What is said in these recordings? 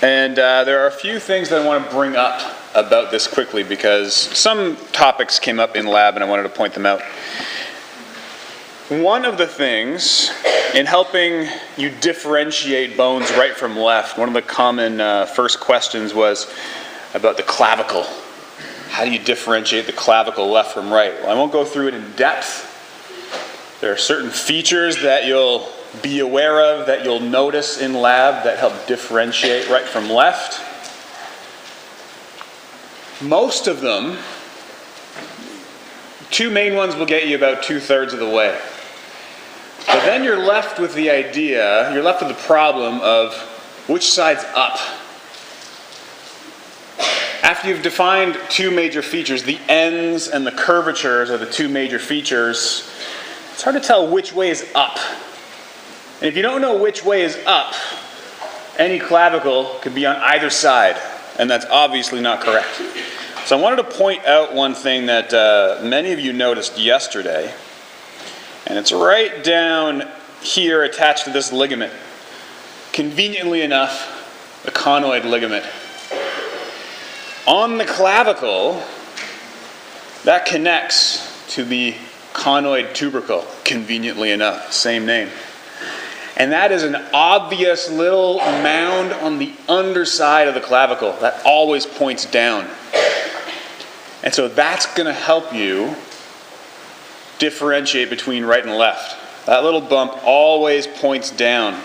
And there are a few things that I want to bring up about this quickly because some topics came up in lab and I wanted to point them out. One of the things in helping you differentiate bones right from left, one of the common first questions was about the clavicle. How do you differentiate the clavicle left from right? Well, I won't go through it in depth. There are certain features that you'll be aware of, that you'll notice in lab that help differentiate right from left. Most of them, two main ones will get you about 2/3 of the way. But then you're left with the idea, you're left with the problem of which side's up. After you've defined two major features, the ends and the curvatures are the two major features, it's hard to tell which way is up. And if you don't know which way is up, any clavicle could be on either side, and that's obviously not correct. So I wanted to point out one thing that many of you noticed yesterday, and it's right down here attached to this ligament. Conveniently enough, the conoid ligament. On the clavicle, that connects to the conoid tubercle, conveniently enough, same name. And that is an obvious little mound on the underside of the clavicle that always points down. And so that's going to help you differentiate between right and left. That little bump always points down.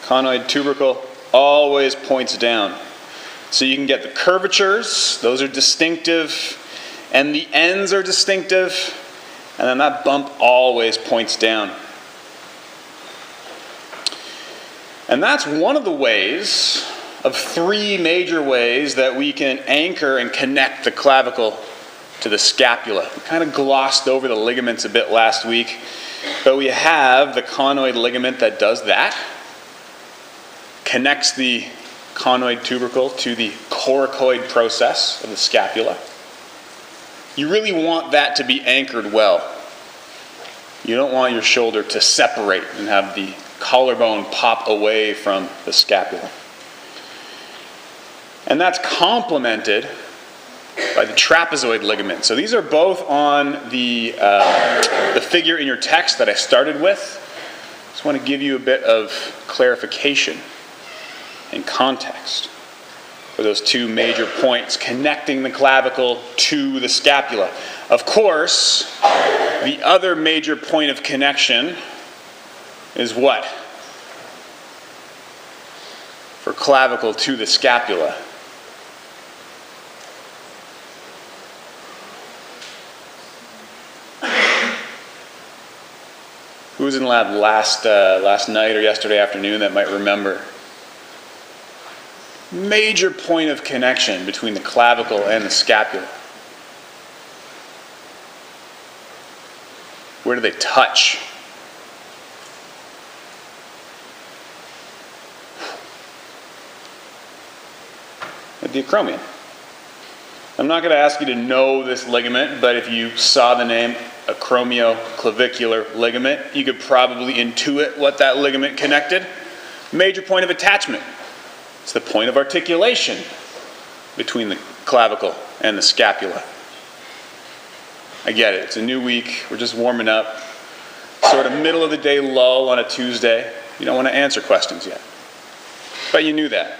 Conoid tubercle always points down. So you can get the curvatures, those are distinctive, and the ends are distinctive. And then that bump always points down. And that's one of the ways, of three major ways, that we can anchor and connect the clavicle to the scapula. We kind of glossed over the ligaments a bit last week, but we have the conoid ligament that does that. Connects the conoid tubercle to the coracoid process of the scapula. You really want that to be anchored well. You don't want your shoulder to separate and have the collarbone pop away from the scapula. And that's complemented by the trapezoid ligament. So these are both on the figure in your text that I started with. Just want to give you a bit of clarification and context for those two major points connecting the clavicle to the scapula. Of course, the other major point of connection is what? For clavicle to the scapula. Who was in lab last night or yesterday afternoon that might remember? Major point of connection between the clavicle and the scapula. Where do they touch? At the acromion. I'm not going to ask you to know this ligament, but if you saw the name acromioclavicular ligament, you could probably intuit what that ligament connected. Major point of attachment. It's the point of articulation between the clavicle and the scapula. I get it. It's a new week. We're just warming up. Sort of middle of the day lull on a Tuesday. You don't want to answer questions yet. But you knew that.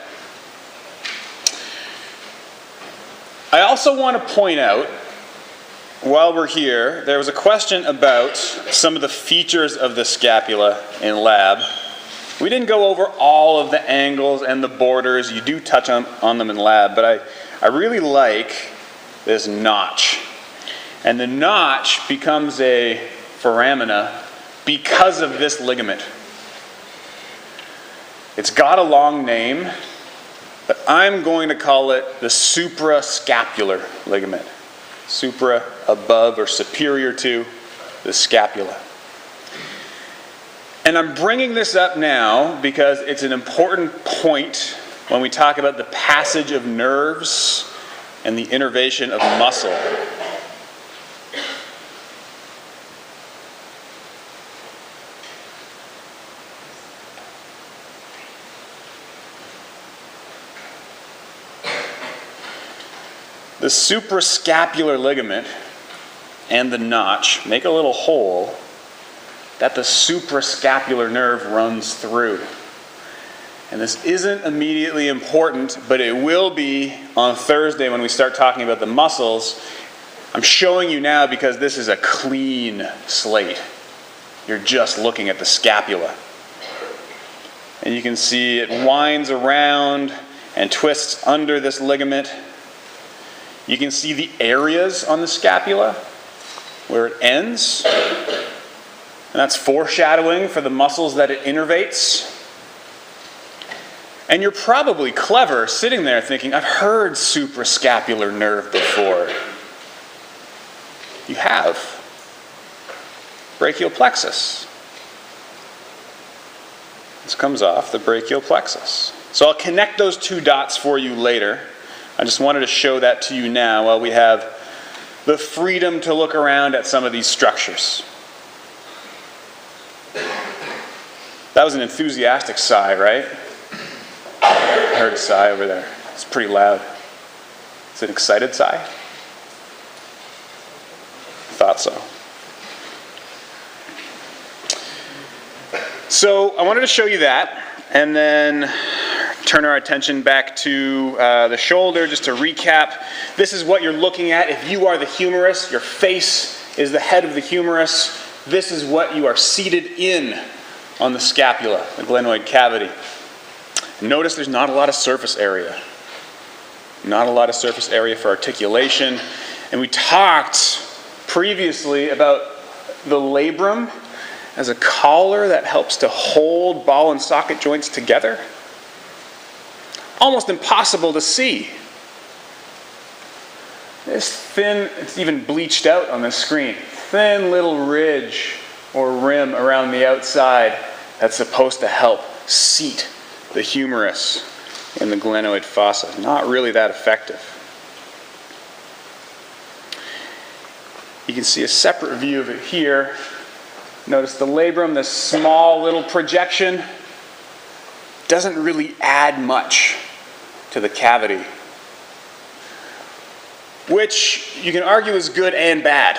I also want to point out, while we're here, there was a question about some of the features of the scapula in lab. We didn't go over all of the angles and the borders. You do touch on them in lab, but I really like this notch. And the notch becomes a foramina because of this ligament. It's got a long name, but I'm going to call it the suprascapular ligament. Supra, above or superior to the scapula. And I'm bringing this up now because it's an important point when we talk about the passage of nerves and the innervation of muscle. The suprascapular ligament and the notch make a little hole that the suprascapular nerve runs through. And this isn't immediately important, but it will be on Thursday when we start talking about the muscles. I'm showing you now because this is a clean slate. You're just looking at the scapula. And you can see it winds around and twists under this ligament. You can see the areas on the scapula where it ends. And that's foreshadowing for the muscles that it innervates. And you're probably clever sitting there thinking, I've heard suprascapular nerve before. You have. Brachial plexus. This comes off the brachial plexus. So I'll connect those two dots for you later. I just wanted to show that to you now while we have the freedom to look around at some of these structures. That was an enthusiastic sigh, right? I heard a sigh over there. It's pretty loud. It's an excited sigh? Thought so. So I wanted to show you that, and then turn our attention back to the shoulder just to recap. This is what you're looking at. If you are the humerus, your face is the head of the humerus. This is what you are seated in on the scapula, the glenoid cavity. Notice there's not a lot of surface area. Not a lot of surface area for articulation. And we talked previously about the labrum as a collar that helps to hold ball and socket joints together. Almost impossible to see. This thin, it's even bleached out on the screen, thin little ridge or rim around the outside that's supposed to help seat the humerus in the glenoid fossa. Not really that effective. You can see a separate view of it here. Notice the labrum, this small little projection, doesn't really add much to the cavity, which you can argue is good and bad.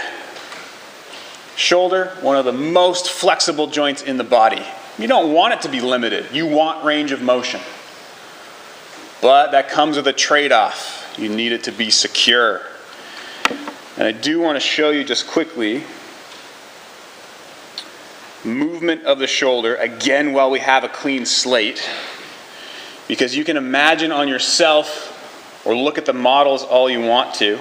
Shoulder, one of the most flexible joints in the body. You don't want it to be limited. You want range of motion. But that comes with a trade-off. You need it to be secure. And I do want to show you just quickly movement of the shoulder, again while we have a clean slate, because you can imagine on yourself or look at the models all you want to.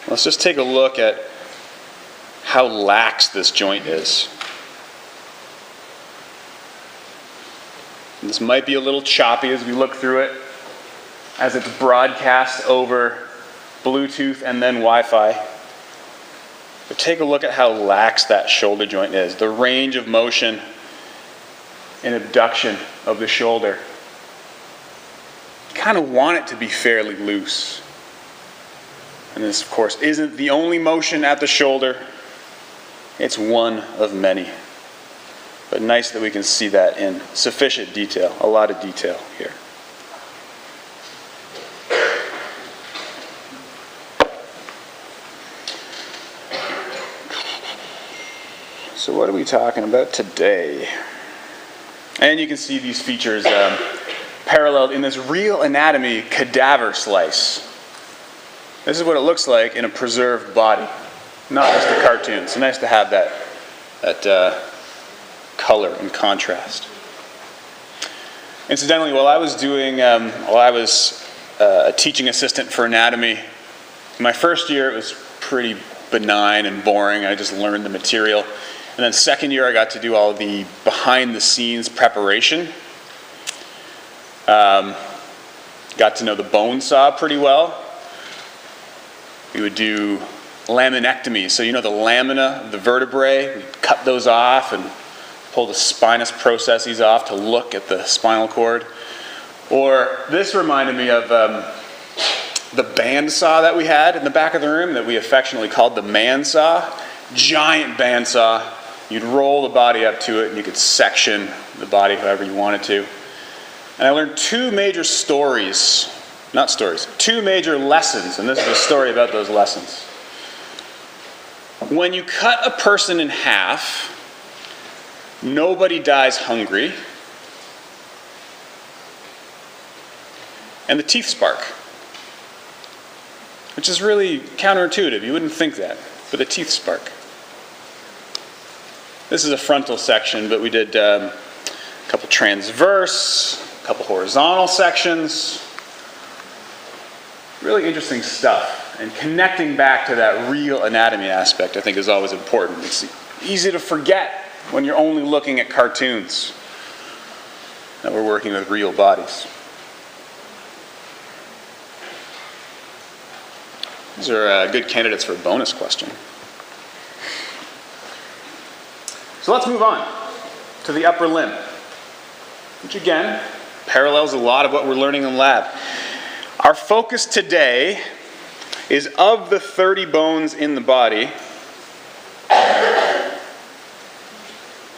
Let's just take a look at how lax this joint is. And this might be a little choppy as we look through it, as it's broadcast over Bluetooth and then Wi-Fi. But take a look at how lax that shoulder joint is. The range of motion and abduction of the shoulder. You kind of want it to be fairly loose. And this, of course, isn't the only motion at the shoulder. It's one of many. But nice that we can see that in sufficient detail, a lot of detail here. So what are we talking about today? And you can see these features paralleled in this real anatomy cadaver slice. This is what it looks like in a preserved body, not just a cartoon. It's nice to have that color and contrast. Incidentally, while I was a teaching assistant for anatomy, in my first year it was pretty benign and boring. I just learned the material. And then second year I got to do all the behind the scenes preparation. Got to know the bone saw pretty well. We would do laminectomy. So you know the lamina of the vertebrae, we cut those off and pull the spinous processes off to look at the spinal cord. Or this reminded me of the bandsaw that we had in the back of the room that we affectionately called the man saw. Giant bandsaw. You'd roll the body up to it and you could section the body however you wanted to. And I learned two major lessons, and this is a story about those lessons. When you cut a person in half, nobody dies hungry, and the teeth spark, which is really counterintuitive. You wouldn't think that, but the teeth spark. This is a frontal section, but we did a couple transverse, a couple horizontal sections. Really interesting stuff. And connecting back to that real anatomy aspect, I think, is always important. It's easy to forget when you're only looking at cartoons that we're working with real bodies. These are good candidates for a bonus question. So let's move on to the upper limb, which again parallels a lot of what we're learning in lab. Our focus today is of the 30 bones in the body.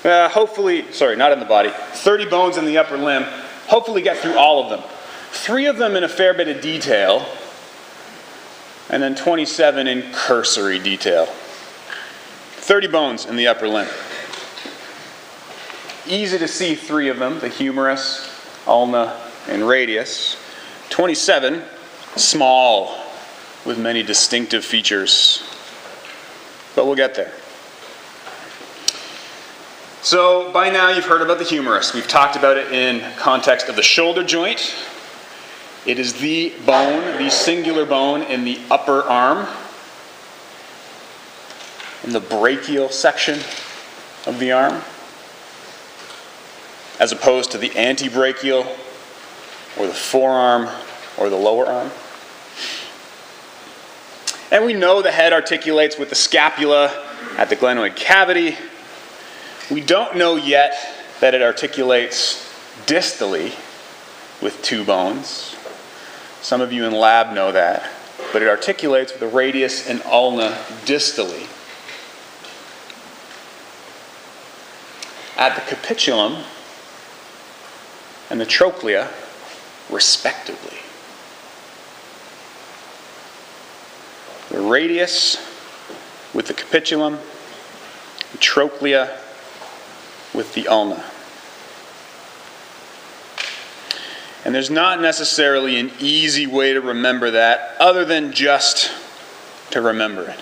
Not in the body. 30 bones in the upper limb. Hopefully get through all of them. 3 of them in a fair bit of detail, and then 27 in cursory detail. 30 bones in the upper limb. Easy to see 3 of them, the humerus, ulna, and radius. 27, small, with many distinctive features. But we'll get there. So by now you've heard about the humerus. We've talked about it in context of the shoulder joint. It is the bone, the singular bone in the upper arm, in the brachial section of the arm, as opposed to the antebrachial or the forearm or the lower arm. And we know the head articulates with the scapula at the glenoid cavity. We don't know yet that it articulates distally with 2 bones. Some of you in lab know that. But it articulates with the radius and ulna distally. At the capitulum and the trochlea, respectively. The radius with the capitulum, the trochlea with the ulna. And there's not necessarily an easy way to remember that other than just to remember it.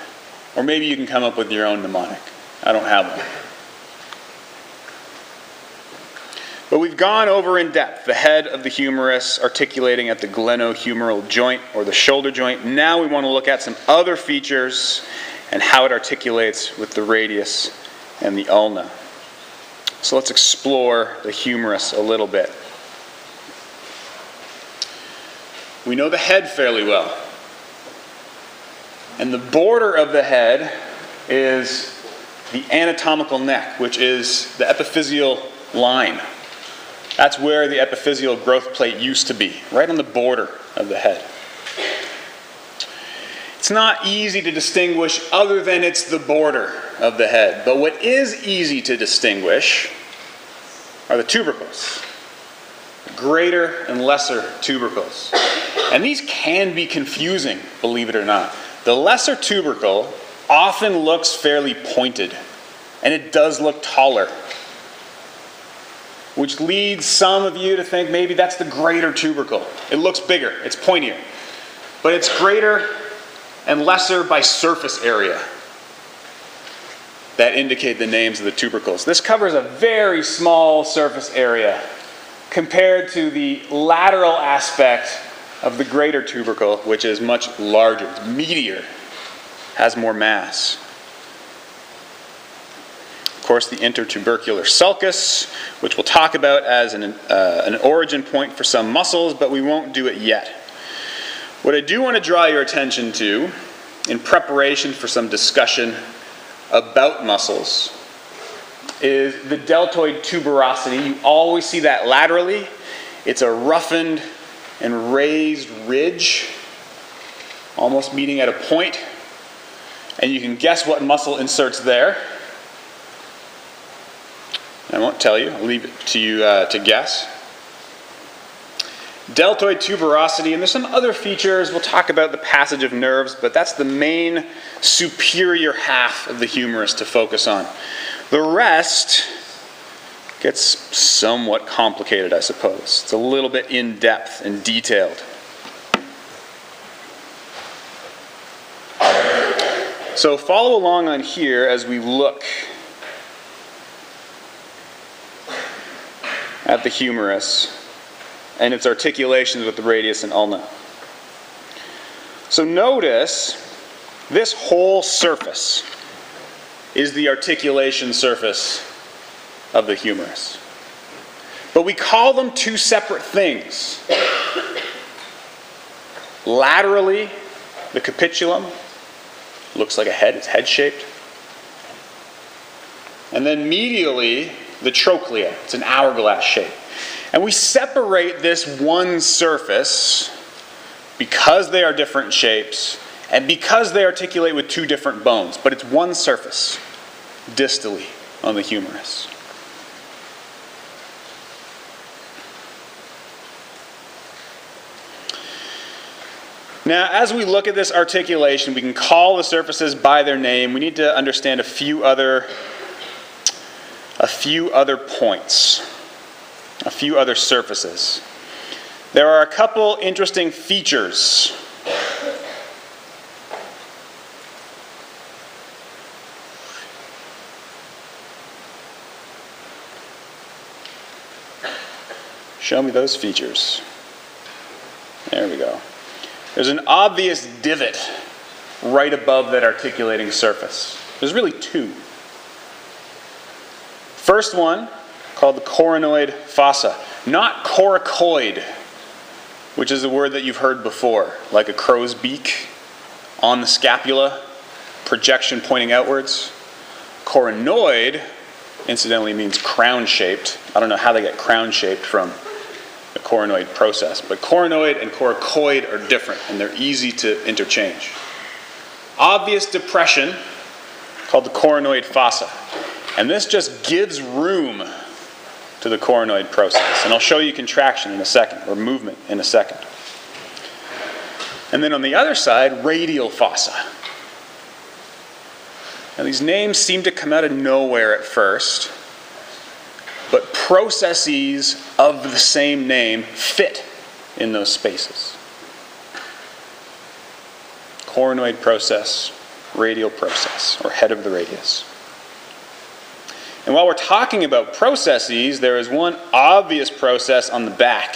Or maybe you can come up with your own mnemonic. I don't have one. But we've gone over in depth the head of the humerus articulating at the glenohumeral joint or the shoulder joint. Now we want to look at some other features and how it articulates with the radius and the ulna. So let's explore the humerus a little bit. We know the head fairly well. And the border of the head is the anatomical neck, which is the epiphyseal line. That's where the epiphyseal growth plate used to be, right on the border of the head. It's not easy to distinguish other than it's the border of the head. But what is easy to distinguish are the tubercles, the greater and lesser tubercles. And these can be confusing, believe it or not. The lesser tubercle often looks fairly pointed, and it does look taller, which leads some of you to think maybe that's the greater tubercle. It looks bigger, it's pointier. But it's greater and lesser by surface area that indicate the names of the tubercles. This covers a very small surface area compared to the lateral aspect of the greater tubercle, which is much larger. It's meatier, has more mass. Of course, the intertubercular sulcus, which we'll talk about as an origin point for some muscles, but we won't do it yet. What I do want to draw your attention to, in preparation for some discussion about muscles, is the deltoid tuberosity. You always see that laterally. It's a roughened and raised ridge, almost meeting at a point. And you can guess what muscle inserts there. I won't tell you. I'll leave it to you to guess. Deltoid tuberosity, and there's some other features. We'll talk about the passage of nerves, but that's the main superior half of the humerus to focus on. The rest gets somewhat complicated, I suppose. It's a little bit in-depth and detailed. So follow along on here as we look at the humerus and its articulations with the radius and ulna. So notice this whole surface is the articulation surface of the humerus. But we call them two separate things. Laterally, the capitulum looks like a head, it's head-shaped. And then medially, the trochlea, it's an hourglass shape. And we separate this one surface because they are different shapes and because they articulate with two different bones, but it's one surface distally on the humerus. Now, as we look at this articulation, we can call the surfaces by their name. We need to understand a few other points, a few other surfaces. There are a couple interesting features. Show me those features. There we go. There's an obvious divot right above that articulating surface. There's really two. First one, called the coronoid fossa. Not coracoid, which is a word that you've heard before, like a crow's beak on the scapula, projection pointing outwards. Coronoid, incidentally, means crown-shaped. I don't know how they get crown-shaped from the coronoid process, but coronoid and coracoid are different, and they're easy to interchange. Obvious depression, called the coronoid fossa. And this just gives room to the coronoid process. And I'll show you contraction in a second, or movement in a second. And then on the other side, radial fossa. Now these names seem to come out of nowhere at first, but processes of the same name fit in those spaces. Coronoid process, radial process, or head of the radius. And while we're talking about processes, there is one obvious process on the back.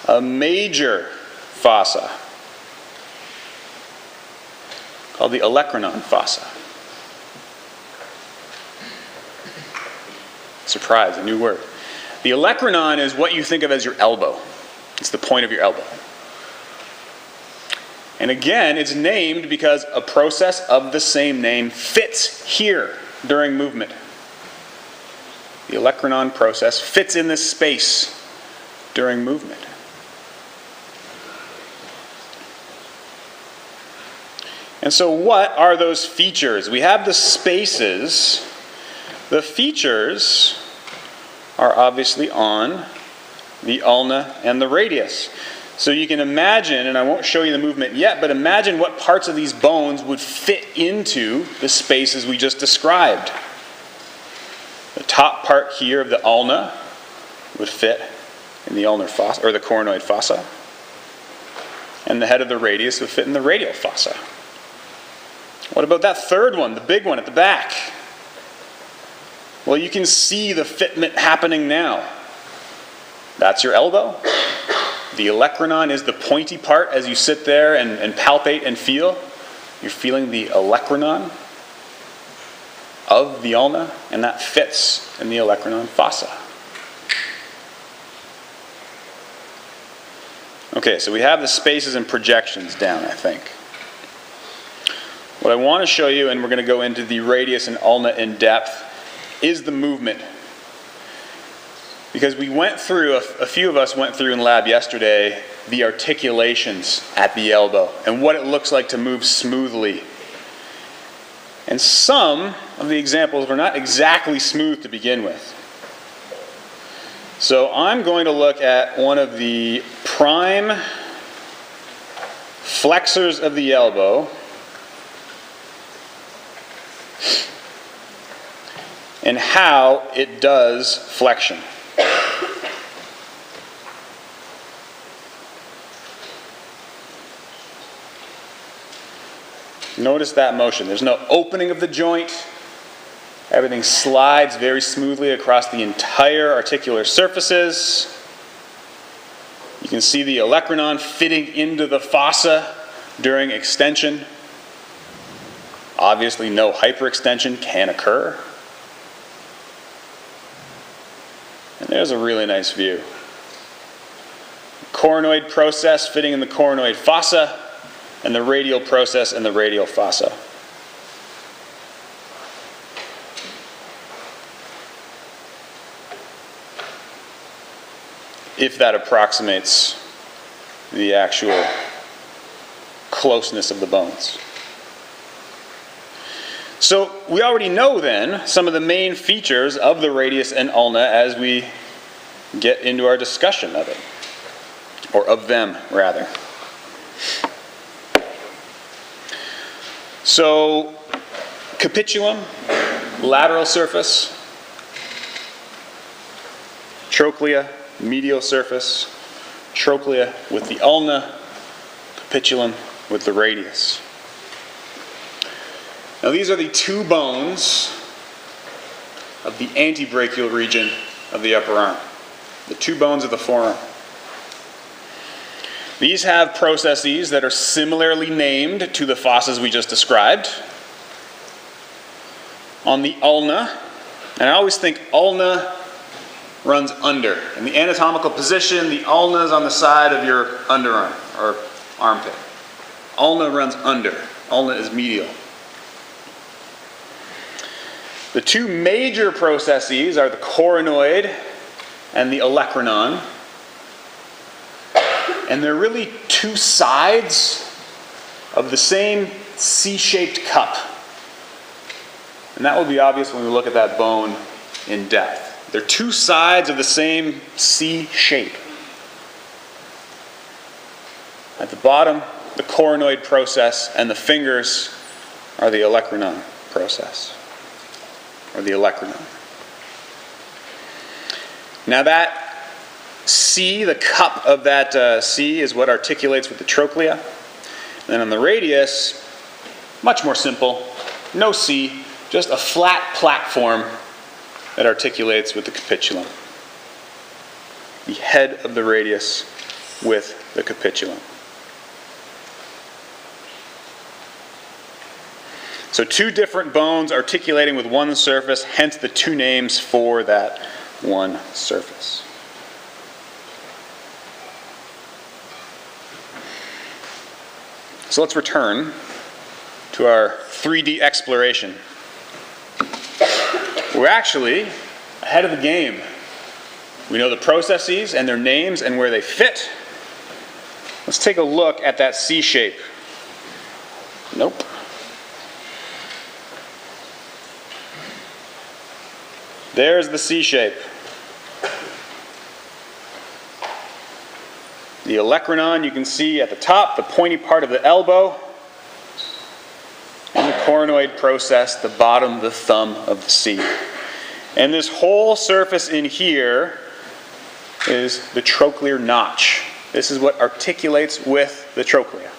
A major fossa called the olecranon fossa. Surprise, a new word. The olecranon is what you think of as your elbow. It's the point of your elbow. And again, it's named because a process of the same name fits here during movement. The olecranon process fits in this space during movement. And so what are those features? We have the spaces. The features are obviously on the ulna and the radius. So you can imagine, and I won't show you the movement yet, but imagine what parts of these bones would fit into the spaces we just described. The top part here of the ulna would fit in the ulnar fossa, or the coronoid fossa. And the head of the radius would fit in the radial fossa. What about that third one, the big one at the back? Well, you can see the fitment happening now. That's your elbow. The olecranon is the pointy part as you sit there and palpate and feel. You're feeling the olecranon of the ulna, and that fits in the olecranon fossa. Okay, so we have the spaces and projections down, I think. What I want to show you, and we're going to go into the radius and ulna in depth, is the movement. Because we went through, a few of us went through in lab yesterday, the articulations at the elbow and what it looks like to move smoothly. And some of the examples were not exactly smooth to begin with. So I'm going to look at one of the prime flexors of the elbow and how it does flexion. Notice that motion. There's no opening of the joint. Everything slides very smoothly across the entire articular surfaces. You can see the olecranon fitting into the fossa during extension. Obviously, no hyperextension can occur. And there's a really nice view. Coronoid process fitting in the coronoid fossa, and the radial process in the radial fossa. If that approximates the actual closeness of the bones. So we already know then some of the main features of the radius and ulna as we get into our discussion of it, or of them rather. So capitulum, lateral surface, trochlea, medial surface, trochlea with the ulna, capitulum with the radius. Now these are the two bones of the antebrachial region of the upper arm, the two bones of the forearm. These have processes that are similarly named to the fossas we just described. On the ulna, and I always think ulna runs under. In the anatomical position, the ulna is on the side of your underarm or armpit. Ulna runs under. Ulna is medial. The two major processes are the coronoid and the olecranon. And they're really two sides of the same C-shaped cup. And that will be obvious when we look at that bone in depth. They're two sides of the same C shape. At the bottom, the coronoid process, and the fingers are the olecranon process, or the olecranon. Now that C, the cup of that C, is what articulates with the trochlea. And then on the radius, much more simple, no C, just a flat platform that articulates with the capitulum. The head of the radius with the capitulum. So two different bones articulating with one surface, hence the two names for that one surface. So let's return to our 3D exploration. We're actually ahead of the game. We know the processes and their names and where they fit. Let's take a look at that C shape. Nope. There's the C shape. The olecranon you can see at the top, the pointy part of the elbow, and the coronoid process, the bottom, the thumb of the C. And this whole surface in here is the trochlear notch. This is what articulates with the trochlea.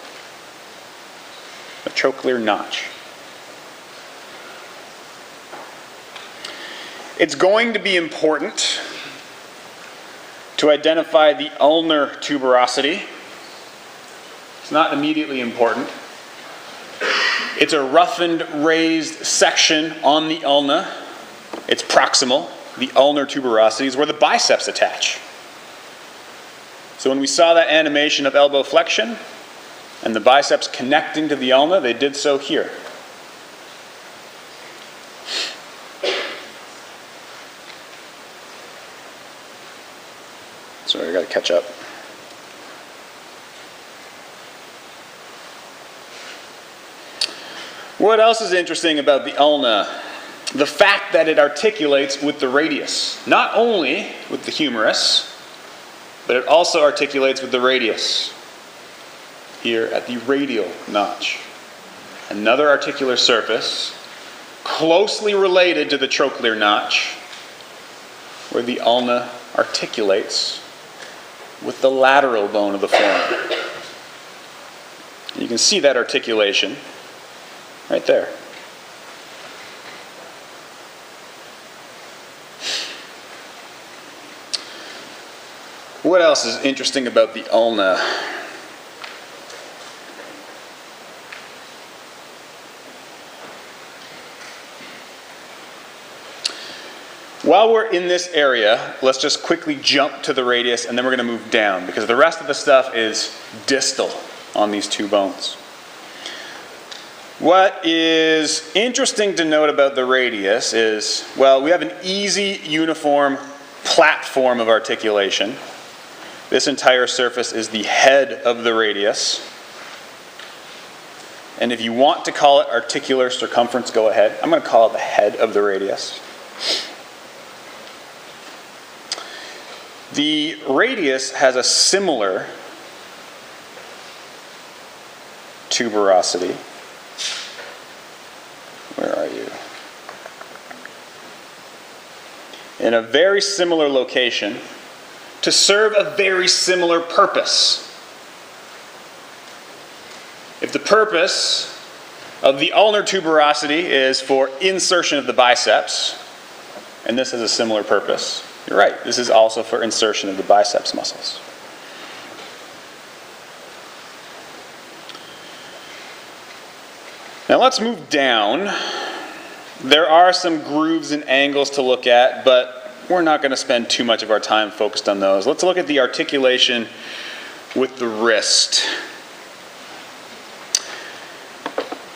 The trochlear notch. It's going to be important to identify the ulnar tuberosity. It's not immediately important. It's a roughened, raised section on the ulna. It's proximal. The ulnar tuberosity is where the biceps attach. So when we saw that animation of elbow flexion and the biceps connecting to the ulna, they did so here. Sorry, I got to catch up. What else is interesting about the ulna? the fact that it articulates with the radius. Not only with the humerus, but it also articulates with the radius here at the radial notch. Another articular surface closely related to the trochlear notch, where the ulna articulates with the lateral bone of the forearm. You can see that articulation right there. What else is interesting about the ulna? While we're in this area, let's just quickly jump to the radius and then we're going to move down because the rest of the stuff is distal on these two bones. What is interesting to note about the radius is, well, we have an easy, uniform platform of articulation. This entire surface is the head of the radius. And if you want to call it articular circumference, go ahead. I'm going to call it the head of the radius. The radius has a similar tuberosity. Where are you? In a very similar location to serve a very similar purpose. If the purpose of the ulnar tuberosity is for insertion of the biceps, and this has a similar purpose, you're right, this is also for insertion of the biceps muscles. Now let's move down. There are some grooves and angles to look at, but we're not going to spend too much of our time focused on those. Let's look at the articulation with the wrist.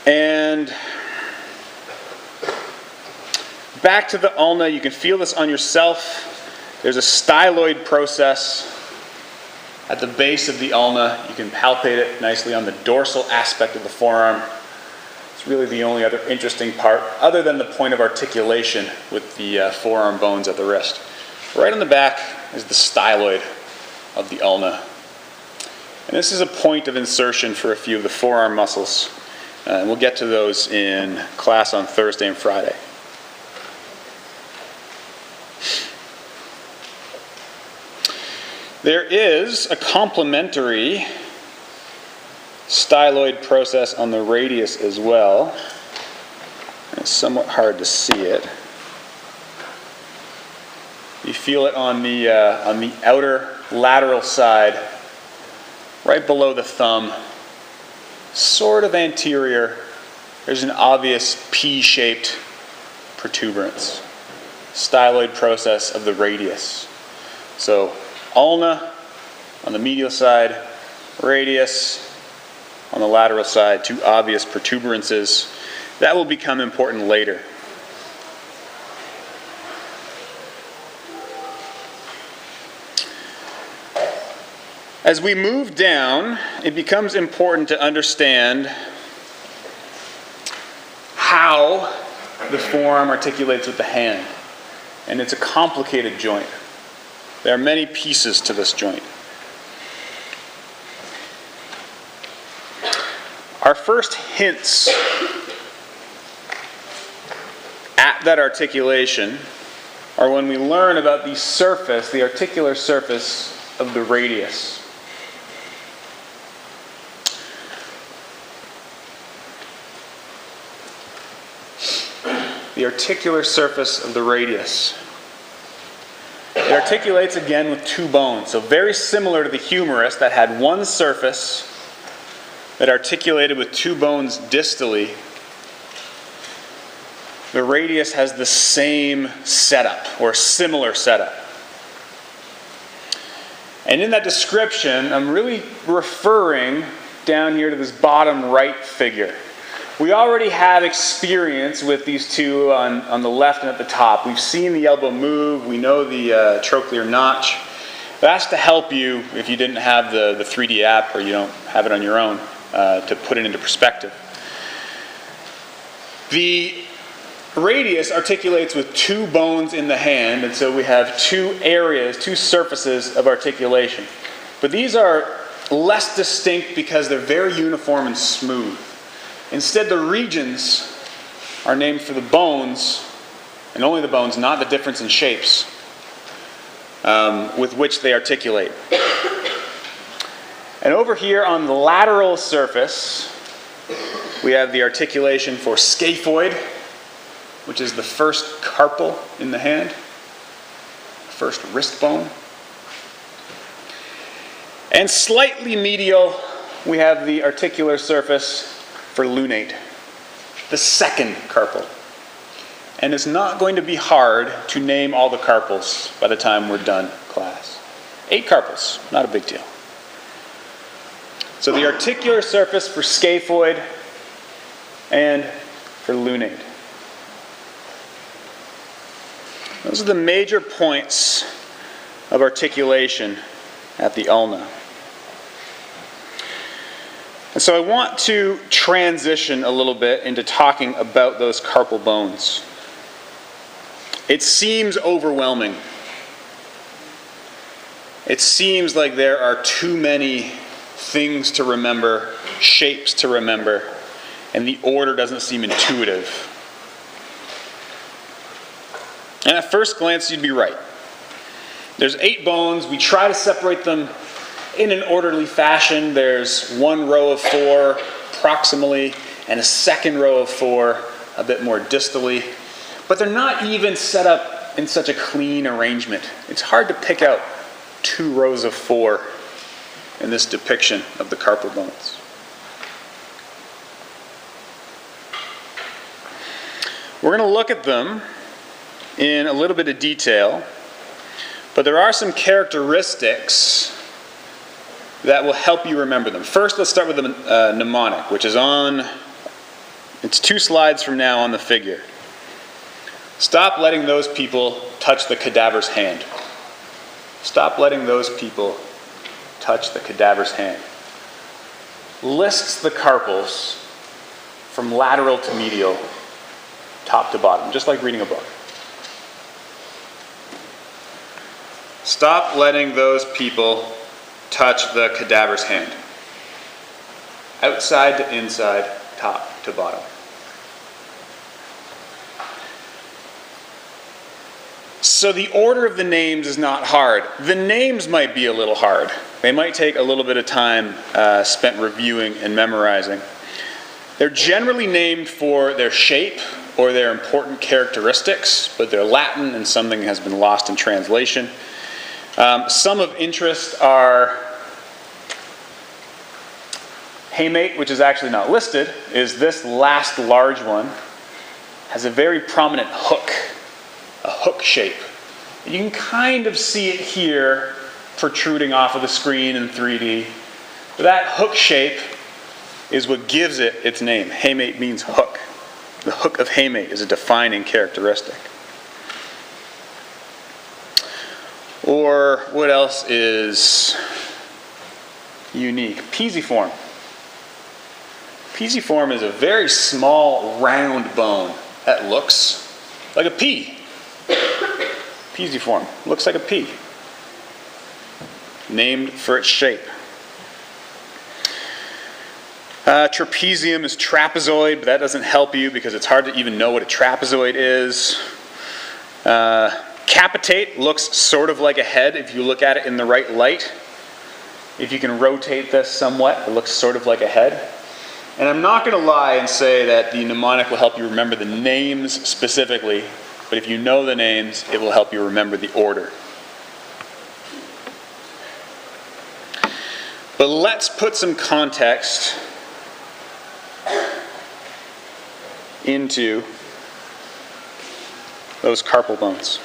And back to the ulna, you can feel this on yourself. There's a styloid process at the base of the ulna. You can palpate it nicely on the dorsal aspect of the forearm. It's really the only other interesting part, other than the point of articulation with the forearm bones at the wrist. Right on the back is the styloid of the ulna. And this is a point of insertion for a few of the forearm muscles. And we'll get to those in class on Thursday and Friday. There is a complementary styloid process on the radius as well. It's somewhat hard to see it. You feel it on the outer lateral side, right below the thumb, sort of anterior. There's an obvious P-shaped protuberance. Styloid process of the radius. So ulna on the medial side, radius on the lateral side, two obvious protuberances. That will become important later. As we move down, it becomes important to understand how the forearm articulates with the hand. And it's a complicated joint. There are many pieces to this joint. Our first hints at that articulation are when we learn about the surface, the articular surface of the radius. The articular surface of the radius. It articulates again with two bones. So very similar to the humerus that had one surface that articulated with two bones distally. The radius has the same setup or similar setup. And in that description, I'm really referring down here to this bottom right figure. We already have experience with these two on the left and at the top. We've seen the elbow move. We know the trochlear notch. That's to help you if you didn't have the 3D app or you don't have it on your own to put it into perspective. The radius articulates with two bones in the hand, and so we have two areas, two surfaces of articulation. But these are less distinct because they're very uniform and smooth. Instead, the regions are named for the bones, and only the bones, not the difference in shapes with which they articulate. And over here on the lateral surface, we have the articulation for scaphoid, which is the first carpal in the hand, first wrist bone. And slightly medial, we have the articular surface for lunate, the second carpal. And it's not going to be hard to name all the carpals by the time we're done class. 8 carpals, not a big deal. So the articular surface for scaphoid and for lunate. Those are the major points of articulation at the ulna. And so I want to transition a little bit into talking about those carpal bones. It seems overwhelming. It seems like there are too many things to remember, shapes to remember, and the order doesn't seem intuitive. And at first glance, you'd be right. There's 8 bones. We try to separate them in an orderly fashion. There's one row of 4 proximally and a second row of 4 a bit more distally. But they're not even set up in such a clean arrangement. It's hard to pick out 2 rows of 4 in this depiction of the carpal bones. We're going to look at them in a little bit of detail, but there are some characteristics that will help you remember them. First, let's start with the mnemonic, which is it's 2 slides from now on the figure. Stop letting those people touch the cadaver's hand. Stop letting those people touch the cadaver's hand. Lists the carpals from lateral to medial, top to bottom, just like reading a book. Stop letting those people touch the cadaver's hand. Outside to inside, top to bottom. So the order of the names is not hard. The names might be a little hard. They might take a little bit of time spent reviewing and memorizing. They're generally named for their shape or their important characteristics, but they're Latin and something has been lost in translation. Some of interest are hamate, which is actually not listed, is this last large one, has a very prominent hook, a hook shape. You can kind of see it here protruding off of the screen in 3D. But that hook shape is what gives it its name. Hamate means hook. The hook of hamate is a defining characteristic. Or what else is unique? Pisiform. Pisiform is a very small, round bone that looks like a pea. Pisiform looks like a pea. Named for its shape. Trapezium is trapezoid, but that doesn't help you because it's hard to even know what a trapezoid is. Capitate looks sort of like a head if you look at it in the right light. If you can rotate this somewhat, it looks sort of like a head. And I'm not going to lie and say that the mnemonic will help you remember the names specifically, but if you know the names, it will help you remember the order. But let's put some context into those carpal bones.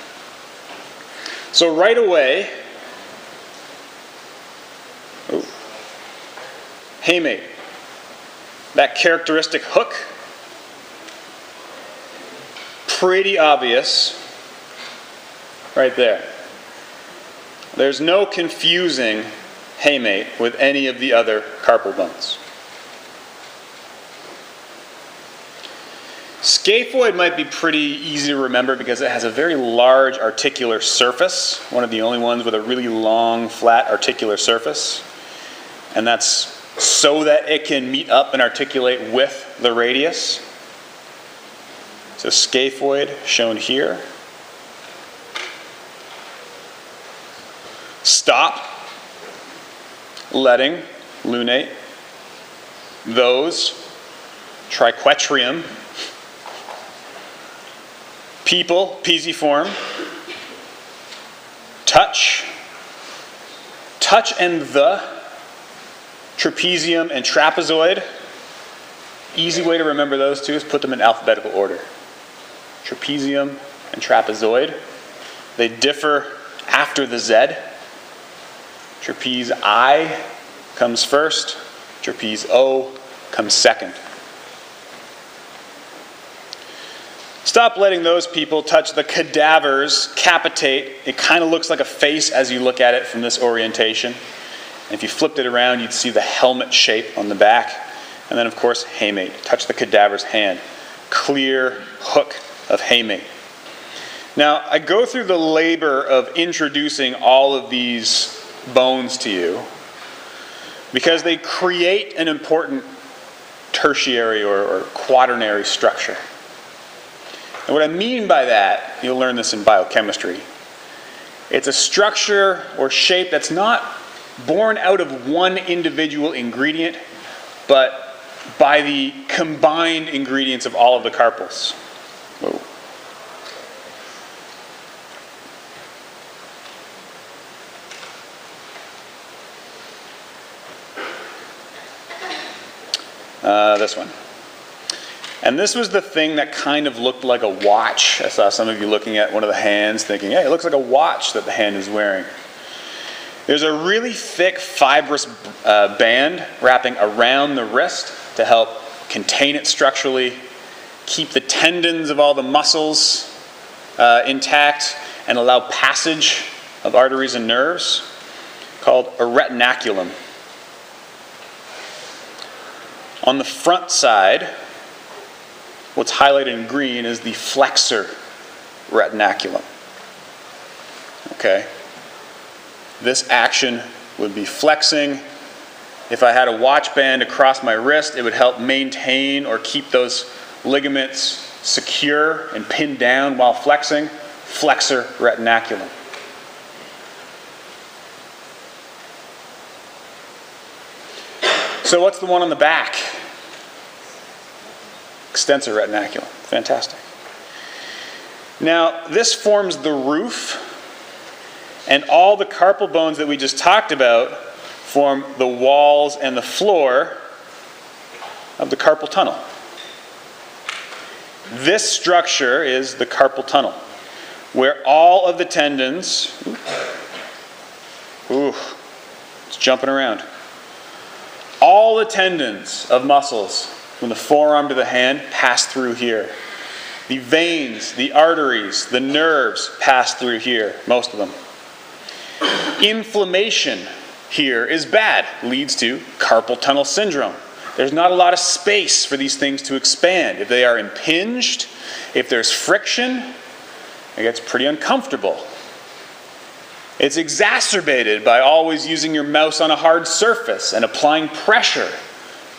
So right away, hamate, that characteristic hook, pretty obvious right there. There's no confusing hamate with any of the other carpal bones. Scaphoid might be pretty easy to remember because it has a very large articular surface, one of the only ones with a really long, flat articular surface. And that's so that it can meet up and articulate with the radius. So scaphoid shown here. Stop letting lunate those triquetrium, people, pisiform, touch and the trapezium and trapezoid. Easy way to remember those two is put them in alphabetical order. Trapezium and trapezoid. They differ after the Z. Trapeze I comes first. Trapeze O comes second. Stop letting those people touch the cadavers, capitate. It kind of looks like a face as you look at it from this orientation. And if you flipped it around, you'd see the helmet shape on the back. And then, of course, hamate. Touch the cadaver's hand. Clear hook of hamate. Now, I go through the labor of introducing all of these bones to you because they create an important tertiary or quaternary structure. And what I mean by that, you'll learn this in biochemistry, it's a structure or shape that's not born out of one individual ingredient, but by the combined ingredients of all of the carpals. Whoa. This one. And this was the thing that kind of looked like a watch. I saw some of you looking at one of the hands thinking, hey, it looks like a watch that the hand is wearing. There's a really thick fibrous band wrapping around the wrist to help contain it structurally, keep the tendons of all the muscles intact, and allow passage of arteries and nerves, called a retinaculum. On the front side, what's highlighted in green is the flexor retinaculum. Okay? This action would be flexing. If I had a watch band across my wrist, it would help maintain or keep those ligaments secure and pinned down while flexing. Flexor retinaculum. So what's the one on the back? Extensor retinaculum. Fantastic. Now, this forms the roof, and all the carpal bones that we just talked about form the walls and the floor of the carpal tunnel. This structure is the carpal tunnel, where all of the tendons, it's jumping around. All the tendons of muscles from the forearm to the hand pass through here. The veins, the arteries, the nerves pass through here, most of them. Inflammation here is bad, leads to carpal tunnel syndrome. There's not a lot of space for these things to expand. If they are impinged, if there's friction, it gets pretty uncomfortable. It's exacerbated by always using your mouse on a hard surface and applying pressure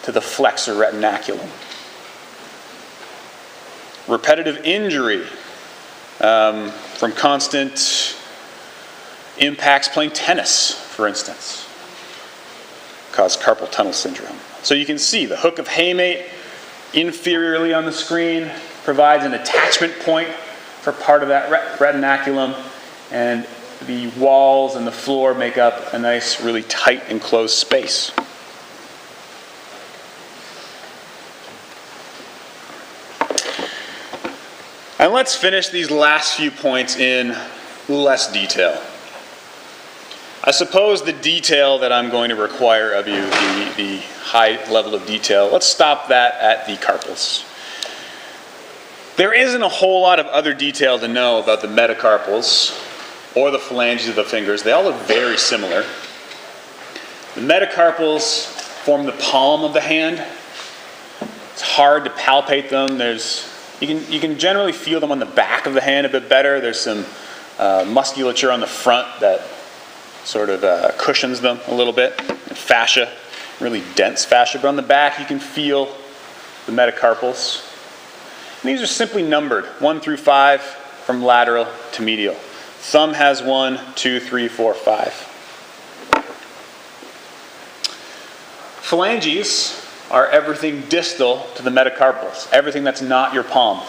to the flexor retinaculum. Repetitive injury from constant impacts playing tennis, for instance, cause carpal tunnel syndrome. So you can see the hook of hamate inferiorly on the screen provides an attachment point for part of that retinaculum, and the walls and the floor make up a nice, really tight enclosed space. And let's finish these last few points in less detail. I suppose the detail that I'm going to require of you, the high level of detail, let's stop that at the carpals. There isn't a whole lot of other detail to know about the metacarpals or the phalanges of the fingers. They all look very similar. The metacarpals form the palm of the hand. It's hard to palpate them. There's You can generally feel them on the back of the hand a bit better. There's some musculature on the front that sort of cushions them a little bit, and fascia, really dense fascia. But on the back, you can feel the metacarpals. And these are simply numbered, 1 through 5, from lateral to medial. Thumb has 1, 2, 3, 4, 5. Phalanges are everything distal to the metacarpals, everything that's not your palm.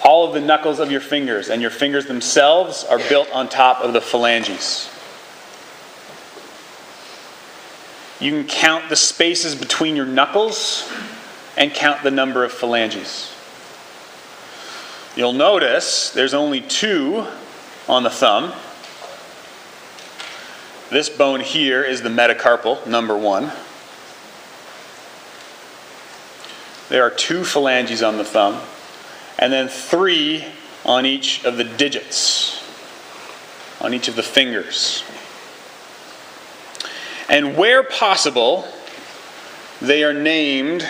All of the knuckles of your fingers and your fingers themselves are built on top of the phalanges. You can count the spaces between your knuckles and count the number of phalanges. You'll notice there's only 2 on the thumb. This bone here is the metacarpal, number 1. There are 2 phalanges on the thumb, and then 3 on each of the digits, on each of the fingers. And where possible, they are named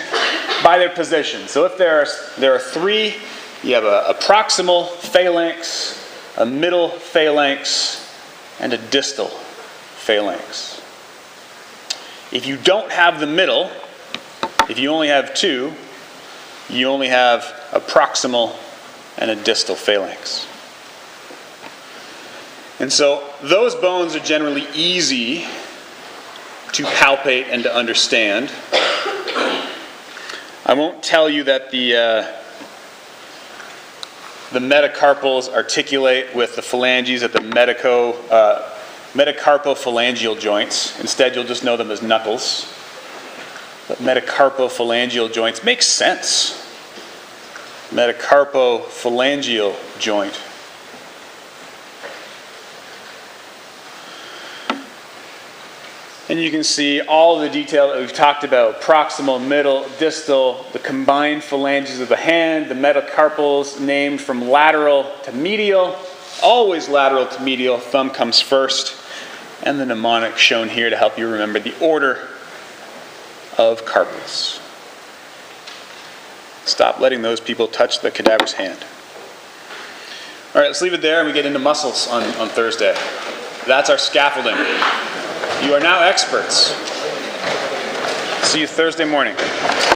by their position. So if there are 3, you have a proximal phalanx, a middle phalanx, and a distal phalanx. If you don't have the middle, if you only have 2, you only have a proximal and a distal phalanx. And so those bones are generally easy to palpate and to understand. I won't tell you that the metacarpals articulate with the phalanges at the metacarpophalangeal joints. Instead, you'll just know them as knuckles. But metacarpophalangeal joints makes sense. Metacarpophalangeal joint. And you can see all the detail that we've talked about: proximal, middle, distal, the combined phalanges of the hand, the metacarpals named from lateral to medial, always lateral to medial, thumb comes first, and the mnemonic shown here to help you remember the order of carpals. Stop letting those people touch the cadaver's hand. All right, let's leave it there and we get into muscles on Thursday. That's our scaffolding. You are now experts. See you Thursday morning.